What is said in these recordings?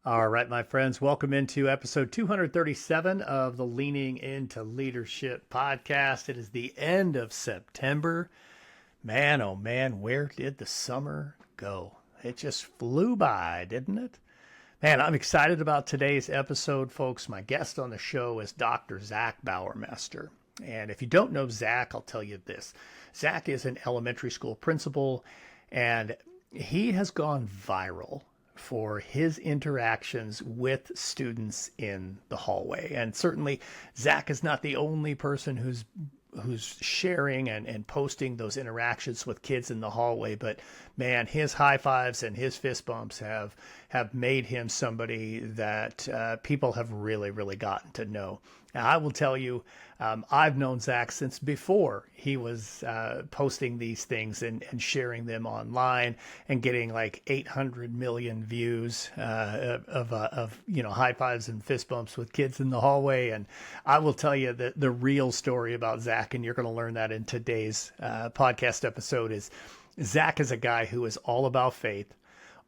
All right, my friends, welcome into episode 237 of the Leaning into Leadership podcast. It is the end of September. Man, oh man, where did the summer go? It just flew by, didn't it? Man, I'm excited about today's episode, folks. My guest on the show is Dr. Zac Bauermaster. And if you don't know Zac, I'll tell you this. Zac is an elementary school principal, and he has gone viral for his interactions with students in the hallway. And certainly Zac is not the only person who's sharing and posting those interactions with kids in the hallway, but man, his high fives and his fist bumps have made him somebody that people have really gotten to know. Now, I will tell you, I've known Zac since before he was posting these things and sharing them online and getting like 800 million views of high fives and fist bumps with kids in the hallway. And I will tell you that the real story about Zac, and you're going to learn that in today's podcast episode, is Zac is a guy who is all about faith,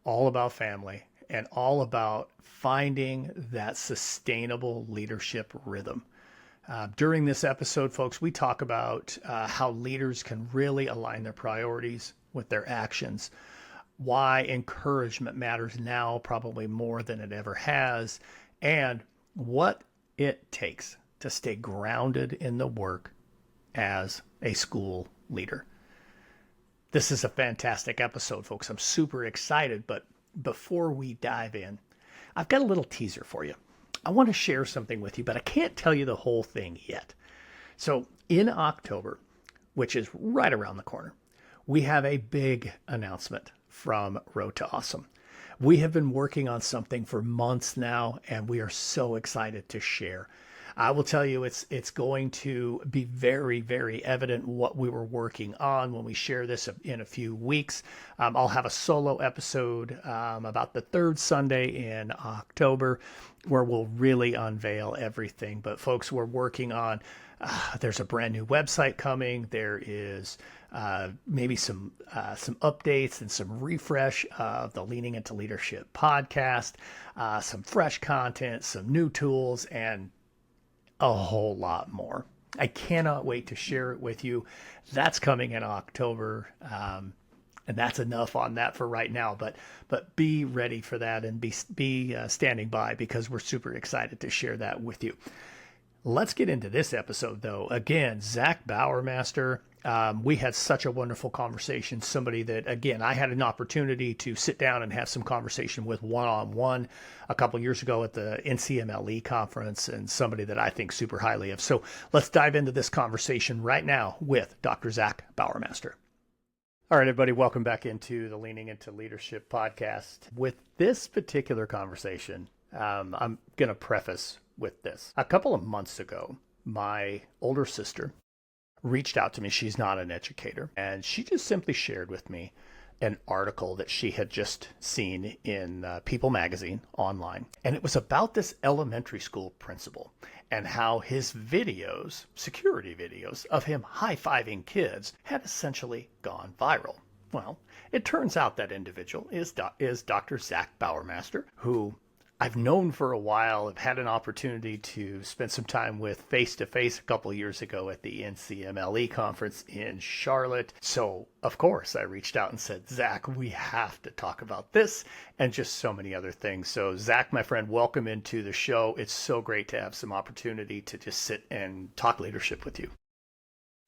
all about family, and all about finding that sustainable leadership rhythm. During this episode, folks, we talk about how leaders can really align their priorities with their actions, why encouragement matters now probably more than it ever has, and what it takes to stay grounded in the work as a school leader. This is a fantastic episode, folks. I'm super excited, but before we dive in, I've got a little teaser for you. I want to share something with you, but I can't tell you the whole thing yet. So in October, which is right around the corner, we have a big announcement from Road to Awesome. We have been working on something for months now, and we are so excited to share. I will tell you, it's going to be very evident what we were working on when we share this in a few weeks. I'll have a solo episode about the third Sunday in October where we'll really unveil everything. But folks, we're working on, there's a brand new website coming. There is maybe some updates and some refresh of the Leaning into Leadership podcast, some fresh content, some new tools, and a whole lot more. I cannot wait to share it with you. That's coming in October, and that's enough on that for right now. But be ready for that and be standing by, because we're super excited to share that with you. Let's get into this episode, though. Again, Zac Bauermaster. We had such a wonderful conversation. Somebody that, again, I had an opportunity to sit down and have some conversation with one-on-one a couple years ago at the NCMLE conference, and somebody that I think super highly of. So let's dive into this conversation right now with Dr. Zac Bauermaster. All right, everybody, welcome back into the Leaning into Leadership podcast. With this particular conversation, I'm going to preface with this. A couple of months ago, my older sister reached out to me. She's not an educator, and she just simply shared with me an article that she had just seen in People magazine online. And it was about this elementary school principal and how his videos, security videos of him high-fiving kids, had essentially gone viral. Well, it turns out that individual is Dr. Zac Bauermaster, who I've known for a while. I've had an opportunity to spend some time with face-to-face a couple of years ago at the NCMLE conference in Charlotte. So, of course, I reached out and said, Zac, we have to talk about this and just so many other things. So, Zac, my friend, welcome into the show. It's so great to have some opportunity to just sit and talk leadership with you.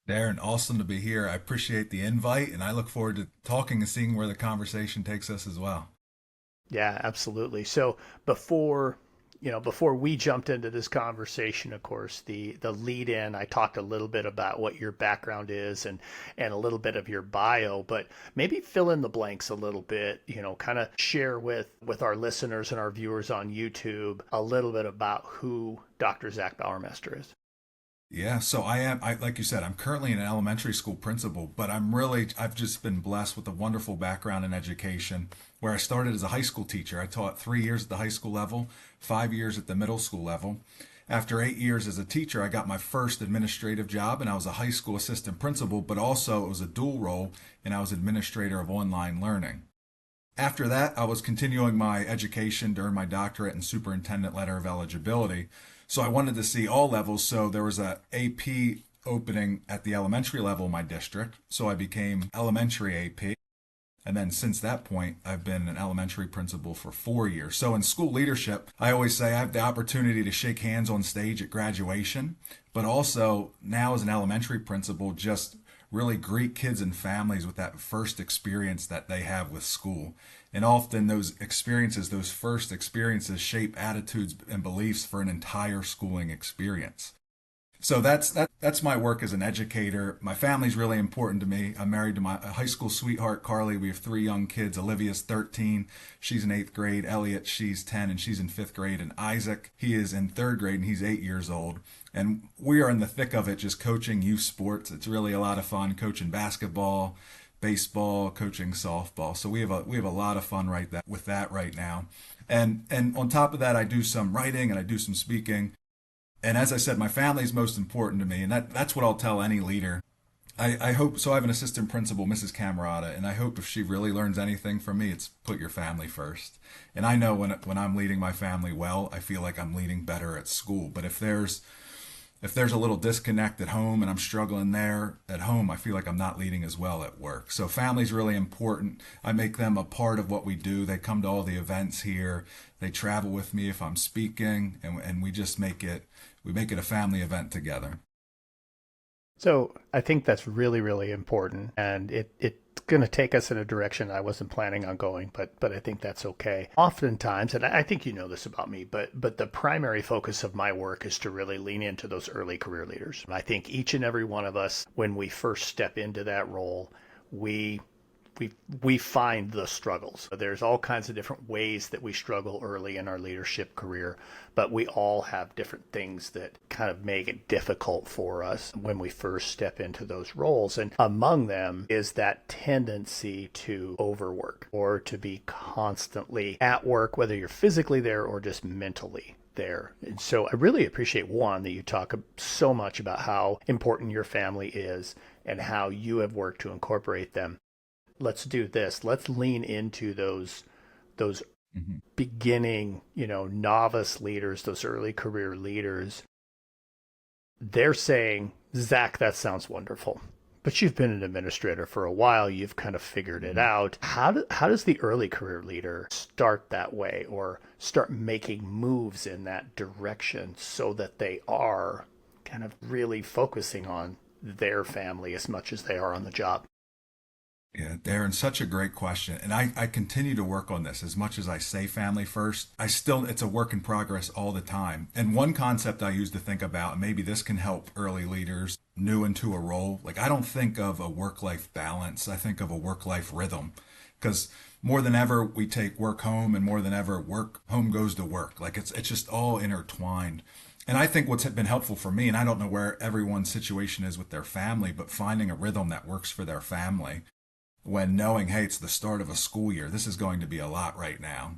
Darren, awesome to be here. I appreciate the invite, and I look forward to talking and seeing where the conversation takes us as well. Yeah, absolutely. So before we jumped into this conversation, of course, the lead in, I talked a little bit about what your background is and a little bit of your bio, but maybe fill in the blanks a little bit, kind of share with our listeners and our viewers on YouTube a little bit about who Dr. Zac Bauermaster is. Yeah, so I like you said, I'm currently an elementary school principal, but I've just been blessed with a wonderful background in education, where I started as a high school teacher. I taught 3 years at the high school level, 5 years at the middle school level. After 8 years as a teacher, I got my first administrative job, and I was a high school assistant principal, but also it was a dual role, and I was administrator of online learning. After that, I was continuing my education during my doctorate and superintendent letter of eligibility. So I wanted to see all levels. So there was a AP opening at the elementary level in my district. So I became elementary AP. And then since that point, I've been an elementary principal for 4 years. So in school leadership, I always say I have the opportunity to shake hands on stage at graduation, but also now as an elementary principal, just really greet kids and families with that first experience that they have with school. And often those experiences, those first experiences shape attitudes and beliefs for an entire schooling experience. So that's my work as an educator. My family's really important to me. I'm married to my high school sweetheart, Carly. We have 3 young kids. Olivia's 13. She's in 8th grade. Elliot, she's 10 and she's in 5th grade. And Isaac, he is in 3rd grade and he's 8 years old. And we are in the thick of it, just coaching youth sports. It's really a lot of fun coaching basketball, baseball, coaching softball. So we have a lot of fun with that right now. And on top of that, I do some writing and I do some speaking. And as I said, my family is most important to me, and that's what I'll tell any leader. I hope so. I have an assistant principal, Mrs. Camerata, and I hope if she really learns anything from me, it's put your family first. And I know when I'm leading my family well, I feel like I'm leading better at school. But if there's a little disconnect at home and I'm struggling there at home, I feel like I'm not leading as well at work. So family's really important. I make them a part of what we do. They come to all the events here. They travel with me if I'm speaking, and we just make it a family event together. So I think that's really, really important, and it's going to take us in a direction I wasn't planning on going, but I think that's okay. Oftentimes, and I think you know this about me, but the primary focus of my work is to really lean into those early career leaders. I think each and every one of us, when we first step into that role, we find the struggles. There's all kinds of different ways that we struggle early in our leadership career, but we all have different things that kind of make it difficult for us when we first step into those roles. And among them is that tendency to overwork or to be constantly at work, whether you're physically there or just mentally there. And so I really appreciate, one, that you talk so much about how important your family is and how you have worked to incorporate them. Let's do this. Let's lean into those Mm-hmm. beginning, novice leaders, those early career leaders. They're saying, Zach, that sounds wonderful, but you've been an administrator for a while. You've kind of figured it out. How does the early career leader start that way or start making moves in that direction so that they are kind of really focusing on their family as much as they are on the job? Yeah, Darren, such a great question. And I continue to work on this. As much as I say family first, it's a work in progress all the time. And one concept I use to think about, and maybe this can help early leaders new into a role, like I don't think of a work-life balance. I think of a work-life rhythm. Because more than ever, we take work home, and more than ever, work home goes to work. Like it's just all intertwined. And I think what's been helpful for me, and I don't know where everyone's situation is with their family, but finding a rhythm that works for their family when knowing, hey, it's the start of a school year, this is going to be a lot right now,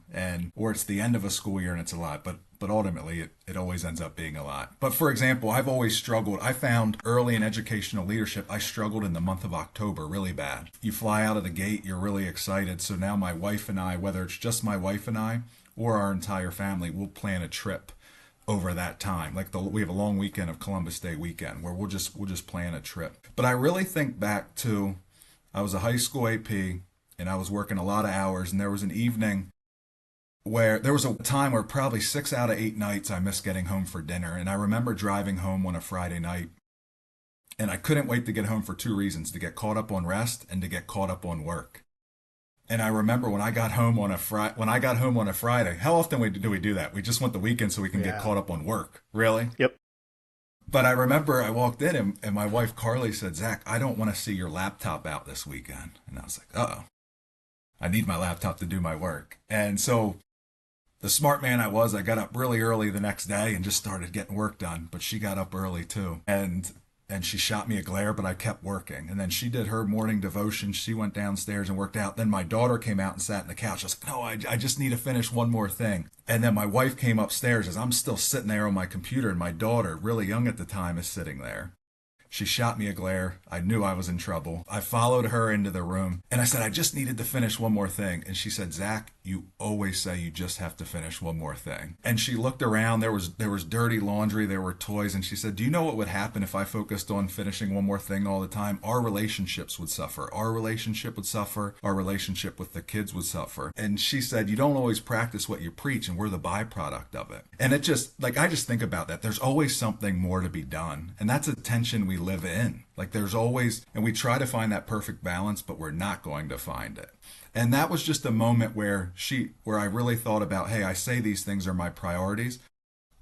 or it's the end of a school year and it's a lot, but ultimately it always ends up being a lot. But for example, I've always struggled. I found early in educational leadership, I struggled in the month of October really bad. You fly out of the gate, you're really excited. So now my wife and I, whether it's just my wife and I or our entire family, we'll plan a trip over that time. Like we have a long weekend of Columbus Day weekend where we'll just plan a trip. But I really think back to, I was a high school AP and I was working a lot of hours, and there was an evening where there was a time where probably 6 out of 8 nights I missed getting home for dinner. And I remember driving home on a Friday night, and I couldn't wait to get home for 2 reasons: to get caught up on rest and to get caught up on work. And I remember when I got home on a Friday, how often do we do that? We just want the weekend so we can get caught up on work. Really? Yep. But I remember I walked in and my wife Carly said, Zach, I don't want to see your laptop out this weekend. And I was like, uh-oh, I need my laptop to do my work. And so the smart man I was, I got up really early the next day and just started getting work done. But she got up early too. And she shot me a glare, but I kept working. And then she did her morning devotion. She went downstairs and worked out. Then my daughter came out and sat on the couch. I was like, no, I just need to finish one more thing. And then my wife came upstairs as I'm still sitting there on my computer, and my daughter, really young at the time, is sitting there. She shot me a glare. I knew I was in trouble. I followed her into the room and I said, I just needed to finish one more thing. And she said, Zach, you always say you just have to finish one more thing. And she looked around. There was dirty laundry. There were toys. And she said, do you know what would happen if I focused on finishing one more thing all the time? Our relationships would suffer. Our relationship would suffer. Our relationship with the kids would suffer. And she said, you don't always practice what you preach, and we're the byproduct of it. And it just, like, I just think about that. There's always something more to be done. And that's a tension we live in. Like, there's always, and we try to find that perfect balance, but we're not going to find it. And that was just a moment where I really thought about, hey, I say these things are my priorities,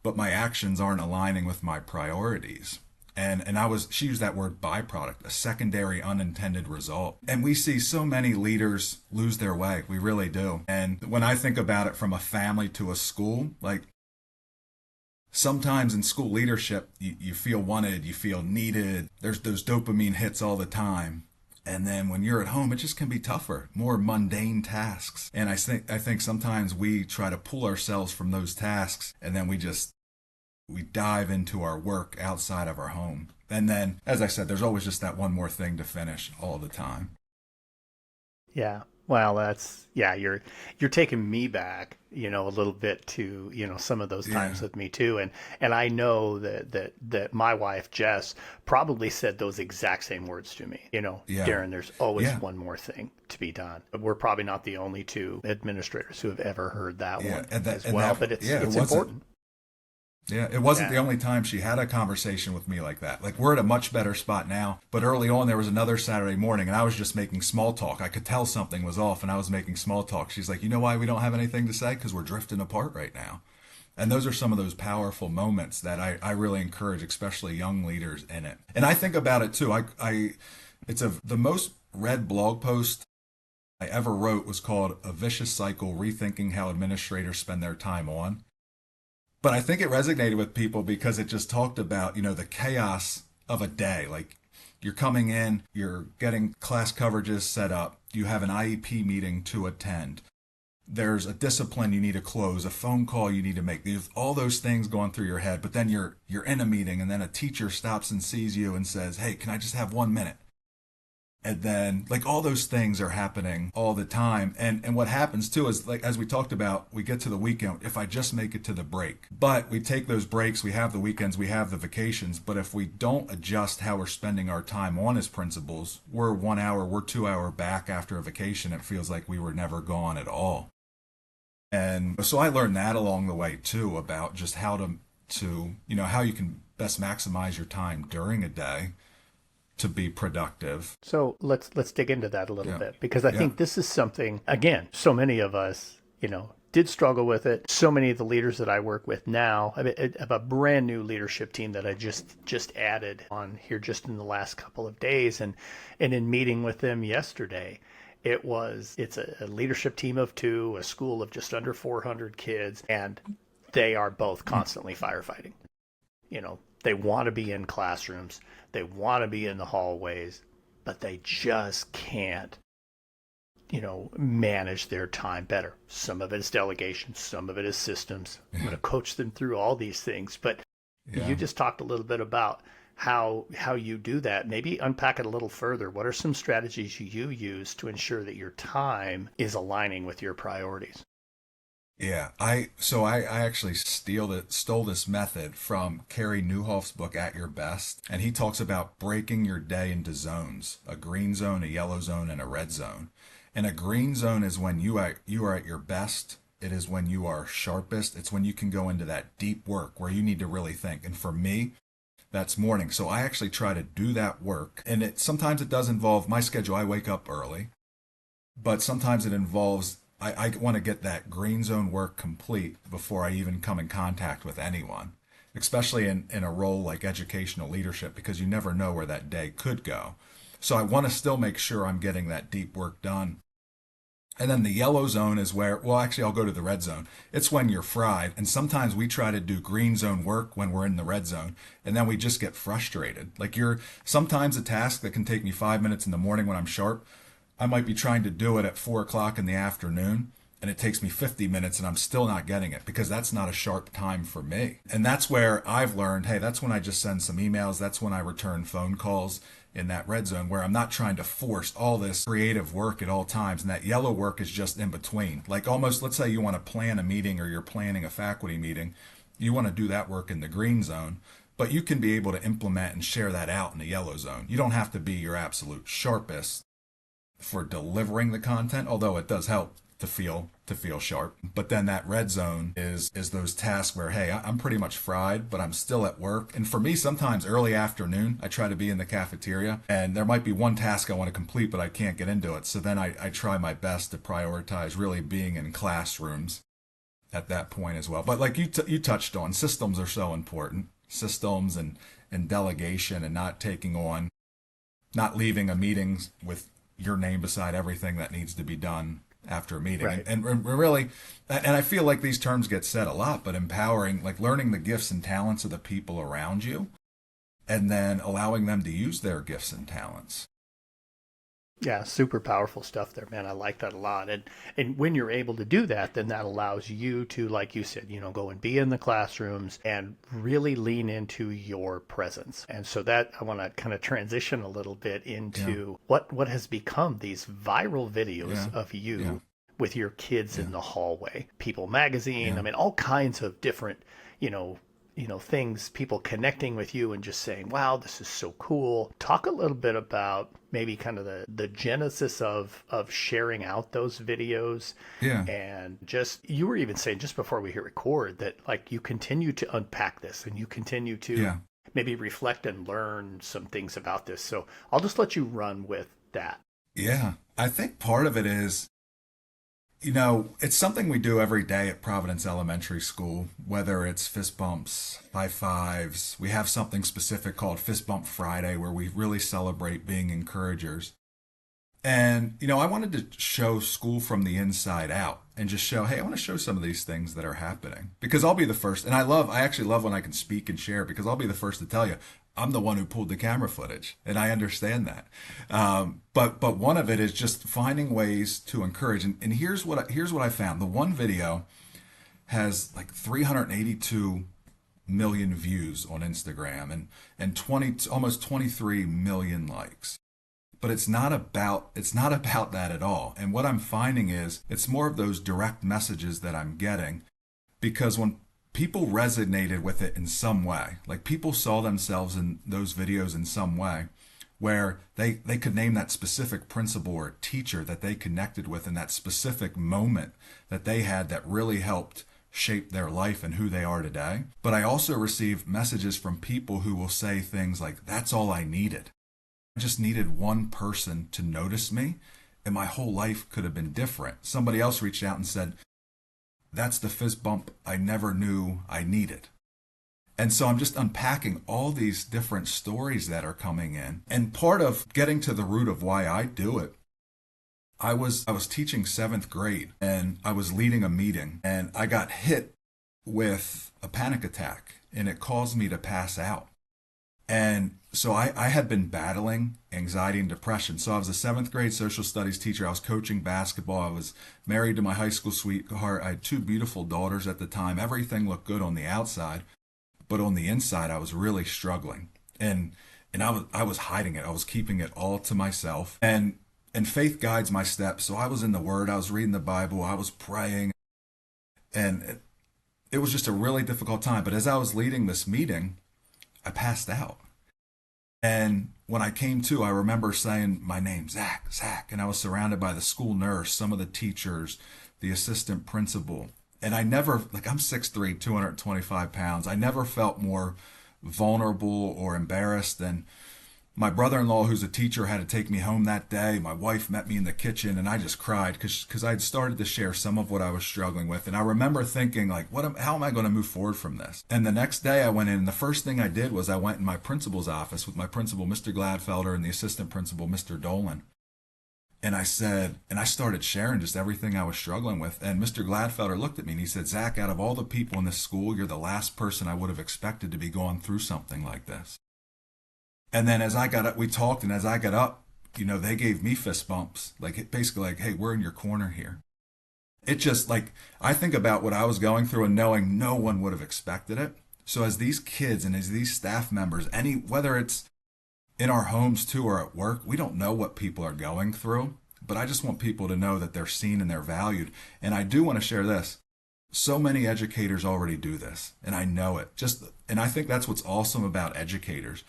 but my actions aren't aligning with my priorities. And she used that word byproduct, a secondary unintended result. And we see so many leaders lose their way. We really do. And when I think about it from a family to a school, like, sometimes in school leadership, you feel wanted, you feel needed. There's those dopamine hits all the time. And then when you're at home, it just can be tougher, more mundane tasks. And I think sometimes we try to pull ourselves from those tasks, and then we dive into our work outside of our home. And then, as I said, there's always just that one more thing to finish all the time. Yeah. Well, you're taking me back, a little bit to, some of those times with me too. And I know that my wife, Jess, probably said those exact same words to me, Darren, there's always one more thing to be done. But we're probably not the only two administrators who have ever heard that one as well, but it's important. Yeah, it wasn't the only time she had a conversation with me like that. Like, we're at a much better spot now, but early on there was another Saturday morning and I was just making small talk. I could tell something was off and I was making small talk. She's like, you know why we don't have anything to say? Because we're drifting apart right now. And those are some of those powerful moments that I really encourage, especially young leaders in it. And I think about it too. The most read blog post I ever wrote was called A Vicious Cycle, Rethinking How Administrators Spend Their Time On. But I think it resonated with people because it just talked about, the chaos of a day. Like, you're coming in, you're getting class coverages set up, you have an IEP meeting to attend. There's a discipline you need to close, a phone call you need to make. There's all those things going through your head, but then you're in a meeting and then a teacher stops and sees you and says, hey, can I just have 1 minute? And then, like, all those things are happening all the time. And what happens too is, like, as we talked about, we get to the weekend, if I just make it to the break. But we take those breaks, we have the weekends, we have the vacations. But if we don't adjust how we're spending our time on as principals, we're 1 hour, we're 2 hour back after a vacation. It feels like we were never gone at all. And so I learned that along the way too, about just how how you can best maximize your time during a day to be productive. So let's dig into that a little bit, because I think this is something, again, so many of us, did struggle with it. So many of the leaders that I work with now, I have a brand new leadership team that I just added on here just in the last couple of days. And in meeting with them yesterday, it's a leadership team of 2, a school of just under 400 kids, and they are both constantly firefighting. They want to be in classrooms, they want to be in the hallways, but they just can't, manage their time better. Some of it is delegation, some of it is systems. I'm going to coach them through all these things, but you just talked a little bit about how you do that. Maybe unpack it a little further. What are some strategies you use to ensure that your time is aligning with your priorities? Yeah, I actually stole this method from Carey Nieuwhof's book At Your Best, and he talks about breaking your day into zones: a green zone, a yellow zone, and a red zone. And a green zone is when you are at your best. It is when you are sharpest. It's when you can go into that deep work where you need to really think. And for me, that's morning. So I actually try to do that work, and sometimes it does involve my schedule. I wake up early, but sometimes it involves I want to get that green zone work complete before I even come in contact with anyone, especially in a role like educational leadership, because you never know where that day could go. So I want to still make sure I'm getting that deep work done. And then the yellow zone is where, I'll go to the red zone. It's when you're fried. And sometimes we try to do green zone work when we're in the red zone, and then we just get frustrated. Like, sometimes a task that can take me 5 minutes in the morning when I'm sharp, I might be trying to do it at 4 o'clock in the afternoon, and it takes me 50 minutes and I'm still not getting it because that's not a sharp time for me. And that's where I've learned, hey, that's when I just send some emails. That's when I return phone calls in that red zone where I'm not trying to force all this creative work at all times. And that yellow work is just in between. Like almost, let's say you want to plan a meeting or you're planning a faculty meeting. You want to do that work in the green zone, but you can be able to implement and share that out in the yellow zone. You don't have to be your absolute sharpest for delivering the content, although it does help to feel sharp. But then that red zone is those tasks where, hey, I'm pretty much fried, but I'm still at work. And for me, sometimes early afternoon, I try to be in the cafeteria and there might be one task I want to complete, but I can't get into it. So then I try my best to prioritize really being in classrooms at that point as well. But like you touched on, systems are so important. Systems and delegation and not leaving a meeting with your name beside everything that needs to be done after a meeting. Right. And really, and I feel like these terms get said a lot, but empowering, like learning the gifts and talents of the people around you and then allowing them to use their gifts and talents. Yeah, super powerful stuff there, man. I like that a lot. And when you're able to do that, then that allows you to, like you said, go and be in the classrooms and really lean into your presence. And so that I want to kind of transition a little bit into what has become these viral videos of you with your kids in the hallway. People Magazine, I mean, all kinds of different, things, people connecting with you and just saying, wow, this is so cool. Talk a little bit about maybe kind of the genesis of sharing out those videos. Yeah. And just, you were even saying just before we hit record that like you continue to unpack this and you continue to maybe reflect and learn some things about this. So I'll just let you run with that. Yeah. I think part of it is, it's something we do every day at Providence Elementary School, whether it's fist bumps, high fives. We have something specific called Fist Bump Friday where we really celebrate being encouragers. And, I wanted to show school from the inside out and just show, hey, I want to show some of these things that are happening. Because I'll be the first, and I actually love when I can speak and share because I'll be the first to tell you, I'm the one who pulled the camera footage, and I understand that. But one of it is just finding ways to encourage. And here's what I found. The one video has like 382 million views on Instagram and almost 23 million likes. But it's not about that at all. And what I'm finding is it's more of those direct messages that I'm getting, because when people resonated with it in some way, like people saw themselves in those videos in some way, where they could name that specific principal or teacher that they connected with in that specific moment that they had that really helped shape their life and who they are today. But I also receive messages from people who will say things like, that's all I needed. I just needed one person to notice me and my whole life could have been different. Somebody else reached out and said, that's the fist bump I never knew I needed. And so I'm just unpacking all these different stories that are coming in. And part of getting to the root of why I do it, I was teaching 7th grade and I was leading a meeting and I got hit with a panic attack and it caused me to pass out. And so I had been battling anxiety and depression. So I was a 7th grade social studies teacher. I was coaching basketball. I was married to my high school sweetheart. I had 2 beautiful daughters at the time. Everything looked good on the outside, but on the inside, I was really struggling. And I was hiding it. I was keeping it all to myself. And faith guides my steps. So I was in the Word. I was reading the Bible. I was praying. And it was just a really difficult time. But as I was leading this meeting, I passed out. And when I came to, I remember saying my name, Zac, and I was surrounded by the school nurse, some of the teachers, the assistant principal. And I never, I'm 6'3", 225 pounds. I never felt more vulnerable or embarrassed than my brother-in-law, who's a teacher, had to take me home that day. My wife met me in the kitchen and I just cried because I'd started to share some of what I was struggling with. And I remember thinking how am I going to move forward from this? And the next day I went in and the first thing I did was I went in my principal's office with my principal, Mr. Gladfelder, and the assistant principal, Mr. Dolan. And I started sharing just everything I was struggling with. And Mr. Gladfelder looked at me and he said, Zac, out of all the people in this school, you're the last person I would have expected to be going through something like this. And then as I got up, we talked, and as I got up, they gave me fist bumps, basically hey, we're in your corner here. it just like, I think about what I was going through and knowing no one would have expected it. So as these kids and as these staff members, whether it's in our homes too or at work, we don't know what people are going through, but I just want people to know that they're seen and they're valued. And I do want to share this. So many educators already do this, and I know it. And I think that's what's awesome about educators.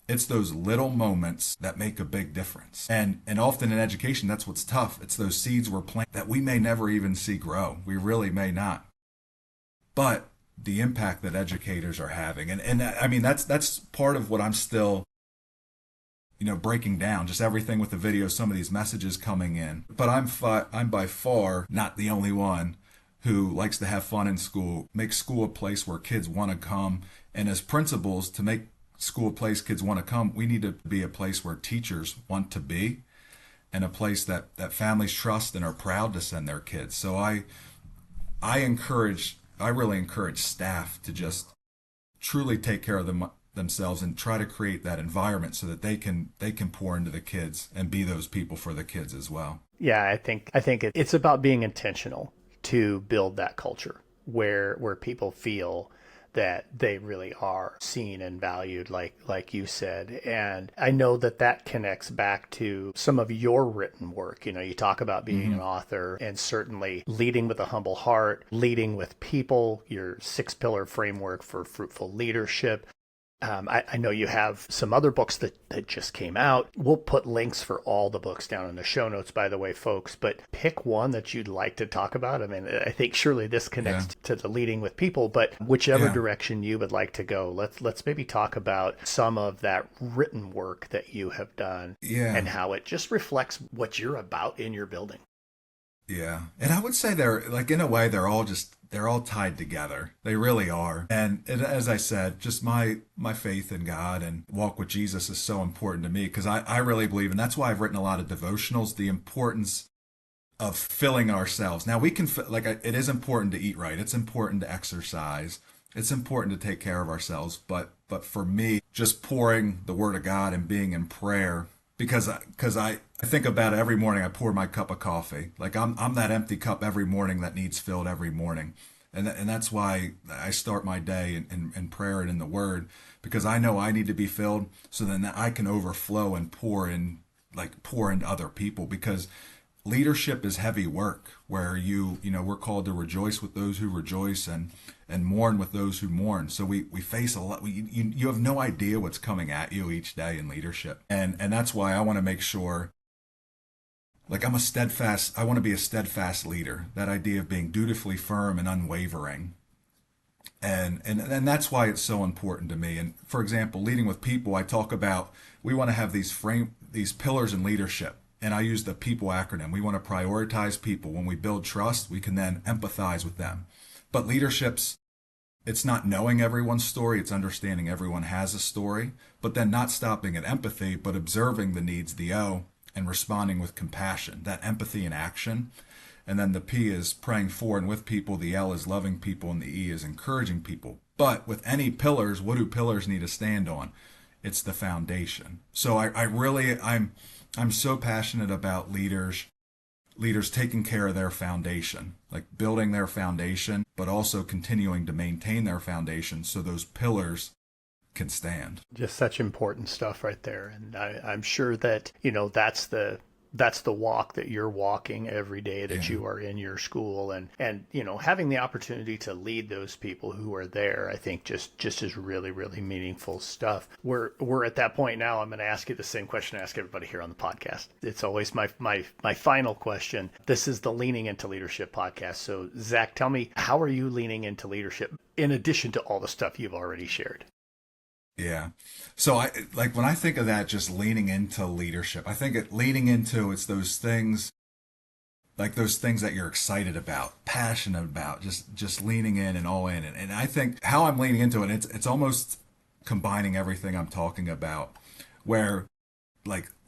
It's those little moments that make a big difference. And often in education, that's what's tough. It's those seeds we're planting that we may never even see grow. We really may not. But the impact that educators are having, and I mean, that's part of what I'm still, breaking down, just everything with the video, some of these messages coming in. But I'm by far not the only one who likes to have fun in school, make school a place where kids want to come. And as principals, to make school a place kids want to come, we need to be a place where teachers want to be, and a place that families trust and are proud to send their kids. So I really encourage staff to just truly take care of themselves and try to create that environment so that they can pour into the kids and be those people for the kids as well. Yeah, I think it's about being intentional to build that culture where people feel that they really are seen and valued, like you said. And I know that connects back to some of your written work. You talk about being an author, and certainly leading with a humble heart, leading with people, your 6-pillar framework for fruitful leadership. I know you have some other books that just came out. We'll put links for all the books down in the show notes, by the way, folks, but pick one that you'd like to talk about. I mean, I think surely this connects to the leading with people, but whichever direction you would like to go, let's maybe talk about some of that written work that you have done and how it just reflects what you're about in your building. Yeah. And I would say in a way, they're all tied together. They really are. And as I said, just my faith in God and walk with Jesus is so important to me, because I really believe, and that's why I've written a lot of devotionals, the importance of filling ourselves. Now we can, it is important to eat right. It's important to exercise. It's important to take care of ourselves. But for me, just pouring the word of God and being in prayer, because I think about it every morning. I pour my cup of coffee. Like I'm that empty cup every morning that needs filled every morning. And that's why I start my day in prayer and in the word, because I know I need to be filled so then I can overflow and pour into other people, because leadership is heavy work, where we're called to rejoice with those who rejoice and mourn with those who mourn. So we face a lot. You have no idea what's coming at you each day in leadership. And that's why I want to make sure, I want to be a steadfast leader. That idea of being dutifully firm and unwavering. And that's why it's so important to me. And for example, leading with people, I talk about, we want to have these pillars in leadership. And I use the PEOPLE acronym. We want to prioritize people. When we build trust, we can then empathize with them. But it's not knowing everyone's story, it's understanding everyone has a story, but then not stopping at empathy, but observing the needs, the O, and responding with compassion, that empathy in action. And then the P is praying for and with people, the L is loving people, and the E is encouraging people. But with any pillars, what do pillars need to stand on? It's the foundation. So I'm so passionate about leaders taking care of their foundation, like building their foundation, but also continuing to maintain their foundation so those pillars can stand. Just such important stuff right there. And I'm sure that, that's the walk that you're walking every day that you are in your school, and having the opportunity to lead those people who are there, I think just is really, really meaningful stuff. We're at that point now. I'm going to ask you the same question I ask everybody here on the podcast. It's always my final question. This is the Leaning Into Leadership podcast. So Zac, tell me, how are you leaning into leadership in addition to all the stuff you've already shared? Yeah. So when I think of that, just leaning into leadership, I think it's those things, like those things that you're excited about, passionate about, just leaning in and all in. And I think how I'm leaning into it, it's almost combining everything I'm talking about, where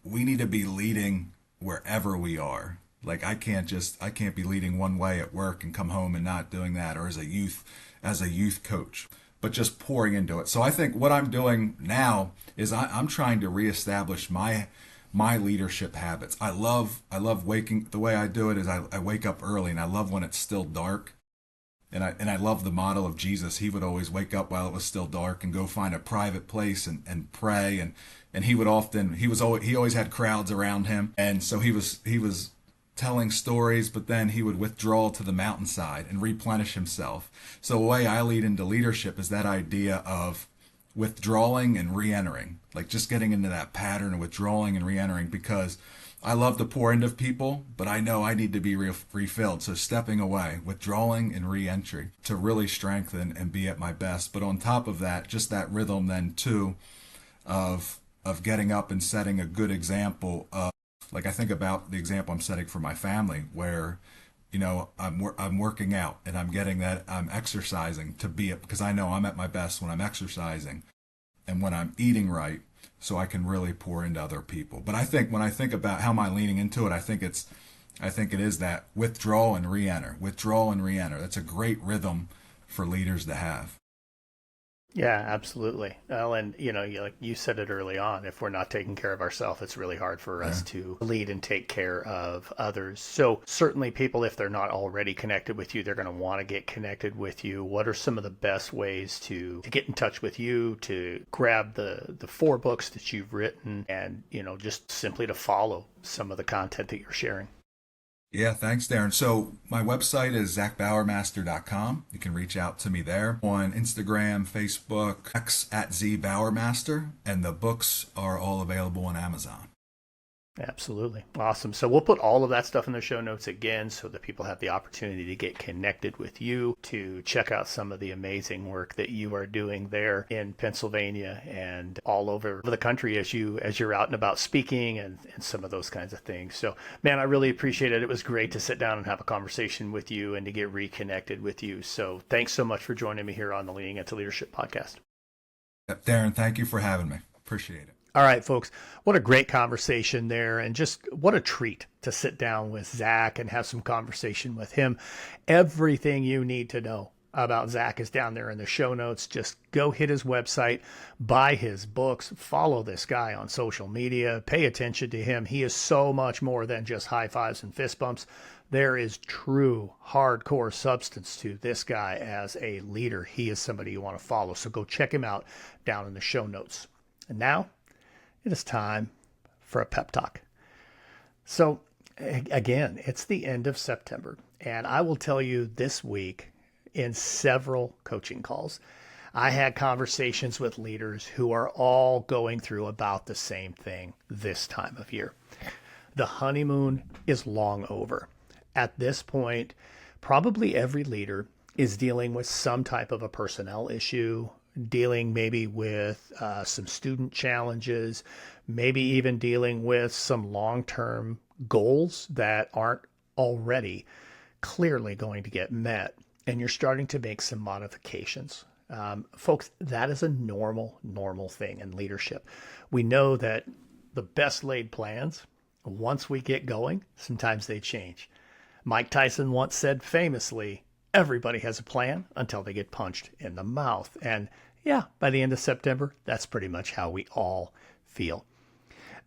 we need to be leading wherever we are. I can't be leading one way at work and come home and not doing that, or as a youth coach, but just pouring into it. So I think what I'm doing now is I'm trying to reestablish my my leadership habits. I love waking, the way I do it is I wake up early and I love when it's still dark. And I love the model of Jesus. He would always wake up while it was still dark and go find a private place and pray. And he always had crowds around him. And so he was telling stories, but then he would withdraw to the mountainside and replenish himself. So the way I lead into leadership is that idea of withdrawing and re-entering, like just getting into that pattern of withdrawing and re-entering, because I love to pour into people, but I know I need to be refilled. So stepping away, withdrawing and re-entry to really strengthen and be at my best. But on top of that, just that rhythm then too of getting up and setting a good example of, like I think about the example I'm setting for my family where, I'm working out and I'm exercising to be it, because I know I'm at my best when I'm exercising and when I'm eating right, so I can really pour into other people. But I think when I think about how am I leaning into it, I think it is that withdraw and re-enter, withdraw and re-enter. That's a great rhythm for leaders to have. Yeah, absolutely. Well, and like you said it early on, if we're not taking care of ourselves, it's really hard for us to lead and take care of others. So certainly people, if they're not already connected with you, they're going to want to get connected with you. What are some of the best ways to get in touch with you, to grab the 4 books that you've written and, just simply to follow some of the content that you're sharing? Yeah, thanks, Darren. So my website is zacbauermaster.com. You can reach out to me there on Instagram, Facebook, X at @ZBauermaster, and the books are all available on Amazon. Absolutely. Awesome. So we'll put all of that stuff in the show notes again so that people have the opportunity to get connected with you, to check out some of the amazing work that you are doing there in Pennsylvania and all over the country as you're out and about speaking and some of those kinds of things. So, man, I really appreciate it. It was great to sit down and have a conversation with you and to get reconnected with you. So thanks so much for joining me here on the Leaning Into Leadership podcast. Darren, thank you for having me. Appreciate it. All right, folks, what a great conversation there, and just what a treat to sit down with Zac and have some conversation with him. Everything you need to know about Zac is down there in the show notes. Just go hit his website, buy his books, follow this guy on social media, pay attention to him. He is so much more than just high fives and fist bumps. There is true hardcore substance to this guy as a leader. He is somebody you want to follow. So go check him out down in the show notes. And now it is time for a pep talk. So again, it's the end of September, and I will tell you this week in several coaching calls, I had conversations with leaders who are all going through about the same thing this time of year. The honeymoon is long over. At this point, probably every leader is dealing with some type of a personnel issue, dealing maybe with some student challenges, maybe even dealing with some long-term goals that aren't already clearly going to get met, and you're starting to make some modifications. Folks, that is a normal thing in leadership. We know that the best laid plans, once we get going, sometimes they change. Mike Tyson once said famously, everybody has a plan until they get punched in the mouth. And yeah, by the end of September, that's pretty much how we all feel.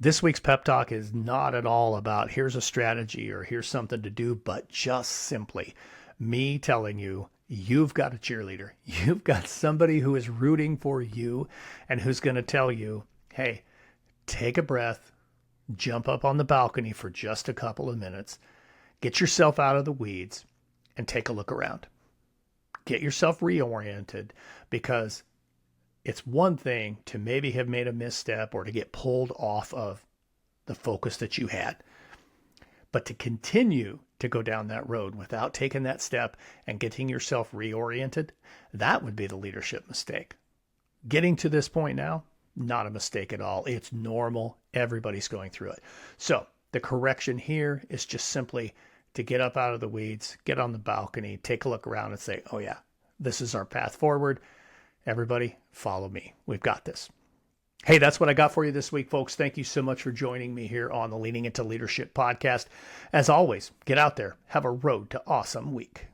This week's pep talk is not at all about here's a strategy or here's something to do, but just simply me telling you, you've got a cheerleader. You've got somebody who is rooting for you and who's going to tell you, hey, take a breath, jump up on the balcony for just a couple of minutes, get yourself out of the weeds, and take a look around. Get yourself reoriented, because it's one thing to maybe have made a misstep or to get pulled off of the focus that you had. But to continue to go down that road without taking that step and getting yourself reoriented, that would be the leadership mistake. Getting to this point now, not a mistake at all. It's normal. Everybody's going through it. So the correction here is just simply to get up out of the weeds, get on the balcony, take a look around and say, oh yeah, this is our path forward. Everybody follow me. We've got this. Hey, that's what I got for you this week, folks. Thank you so much for joining me here on the Leaning Into Leadership podcast. As always, get out there. Have a road to awesome week.